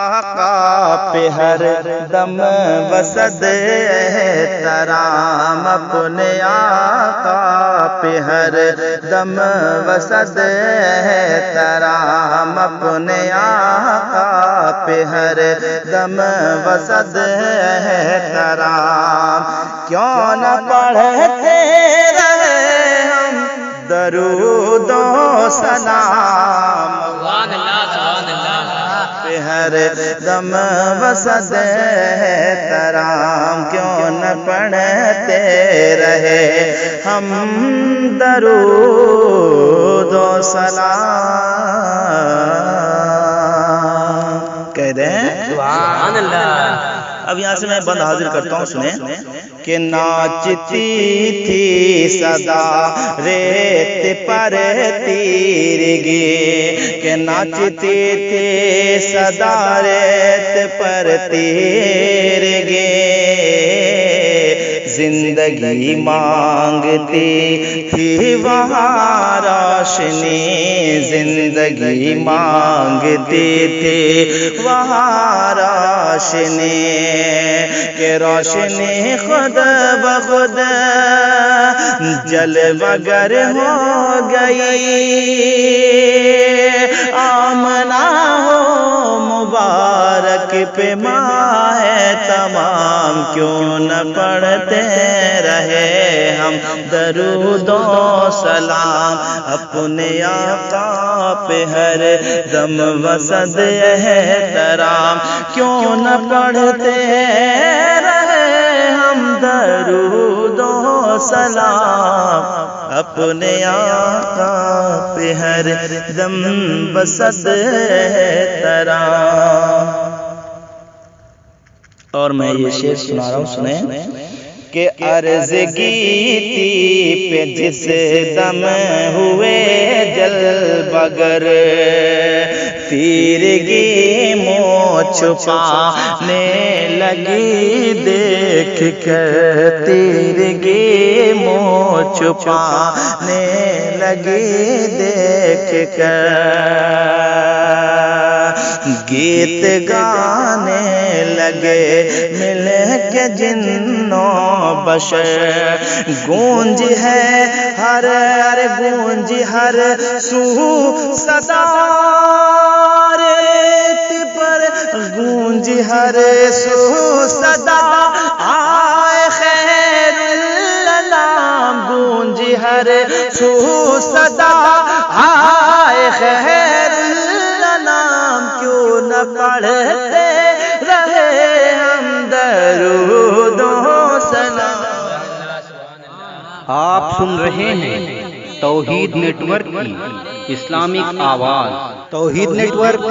آقا پہ ہر دم وسد احترام، اپنے آقا پہ ہر دم وسد احترام، اپنے آقا پہ ہر دم وسد احترام، کیوں نہ پڑھتے رہے ہم درود و سلام، پہ ہر دم وسد احترام، کیوں نہ پڑھتے رہے ہم درود و سلام۔ کہہ دیں سبحان اللہ۔ اب یہاں سے میں بند حاضر کرتا ہوں، سنیں کہ ناچتی تھی صدا ریت پر تیرگی، کہ ناچتی تھی صدا ریت پر تیرگی، زندگی مانگتی تھی وہاں روشنی، زندگی مانگتی تھی وہاں روشنی، کہ روشنی خود بخود جل بگر ہو گئی، آمنہ ہو مبارک پہ ماہ تمام، کیوں نہ پڑھتے رہے ہم درود و سلام، اپنے آقا پہ ہر دم وسد احترام، کیوں نہ پڑھتے رہے ہم درود و سلام، اپنے آقا پہ ہر دم وسد احترام۔ اور میں یہ شعر سنا رہا ہوں، سنیں کہ عرض گیتی پہ جس دم ہوئے جل بگر، تیرگی منہ چھپانے لگی دیکھ کر، تیرگی منہ چھپانے لگی دیکھ کر، گیت گانے لگے مل کے جنوں بشر، گونج ہے ہر گونج ہر سو صدا ریت پر، گونج ہر سو صدا آئے خیر الانام، گونج ہر سو صدا آئے خیر الانام، کیوں نہ پڑھتے رہے ہم درود و سلام۔ آپ سن رہے ہیں توحید نیٹ ورک کی اسلامک آواز، Tauheed network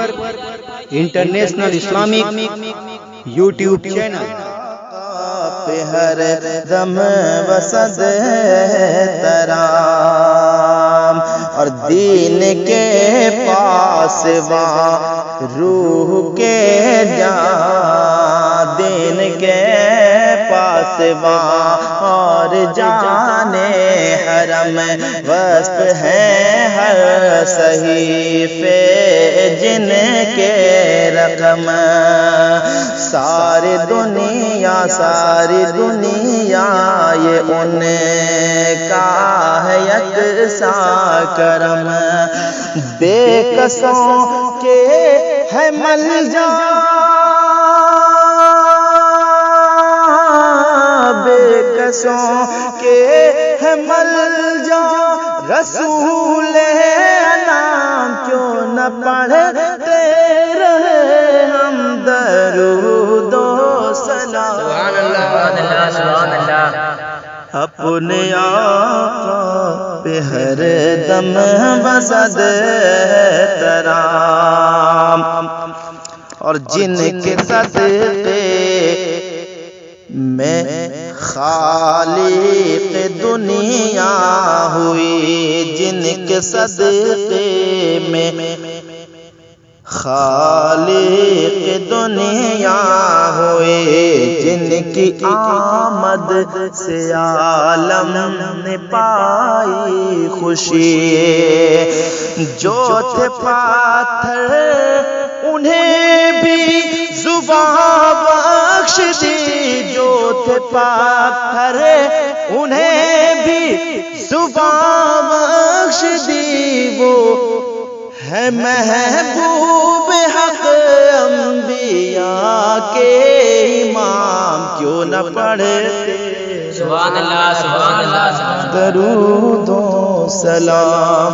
international Islamic YouTube channel, پہ ہر دم وسد احترام، اور دین کے پاسباں روح کے جان، دین کے پاسباں اور جانے حرم، وصف ہیں ہر صحیفے جن کے رقم، ساری دنیا یہ ان کا ہے یکساں کرم، بے کسوں کے ہے ملجا، بے کسوں کے ہے ملجا، رسول انام، کیوں نہ پڑھتے رہے ہم درود و سلام، سبحان اللہ سبحان اللہ، اپنے آقا پہ ہر دم وسد احترام، اور جن کے صدقے میں خالق دنیا ہوئی، جن کے صدقے میں خالق دنیا ہوئے، جن کی آمد سے عالم نے پائی خوشی، جو تھے پاتھر انہیں بھی زبان بخش دی جو تھے پتھر انہیں بھی زبان بخش دی، وہ ہے محبوب حق انبیاء کے امام، کیوں نہ پڑھتے سبحان اللہ سبحان اللہ درود و سلام۔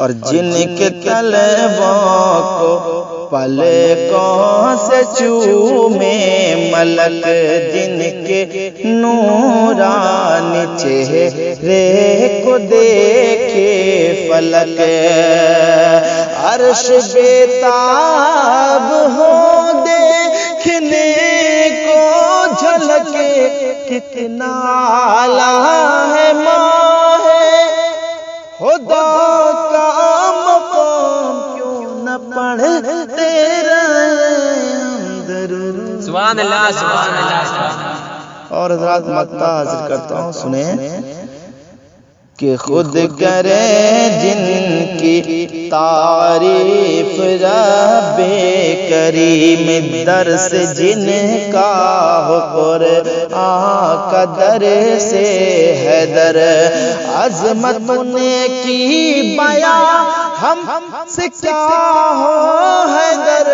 اور جن کے طلبوں کو پلکوں سے چومے ملک، جن کے نورانی چہرے کو دیکھے فلک، عرش بیتاب ہو دیکھنے کو جھلکے، کتنا اعلیٰ ہے ماہ خدا کا مقام، کیوں نہ پڑھتے رہیں درود۔ سبحان اللہ سبحان اللہ۔ اور حضرات مقطع حاضر کرتا ہوں، سنیں کہ خود کرے جن کی تعریف رب کریم، درس جن کا ہو قرآن کا در سے ہے در، عظمت کی بیان ہم سے کیا ہو ہے در،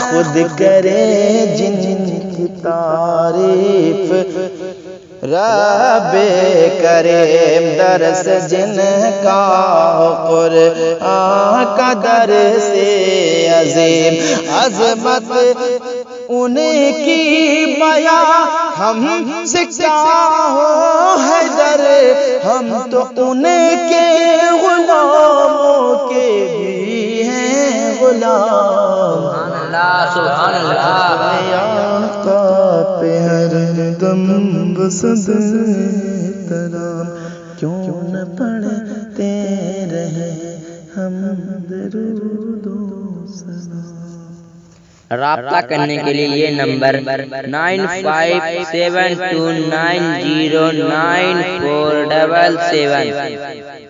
خود کرے جن کی تعریف رب کریم، درس جن کا قرآن کا در سے عظیم، عظمت ان کی بیان ہم سے کیا ہو ہے در، ہم تو ان کے غلاموں کے بھی ہیں غلام۔ سبحان اللہ آقا پہ ہر دم بسد ترام، کیوں نہ پڑھتے رہے ہم درود و سلام۔ رابطہ کرنے کے لیے یہ نمبر 9572909477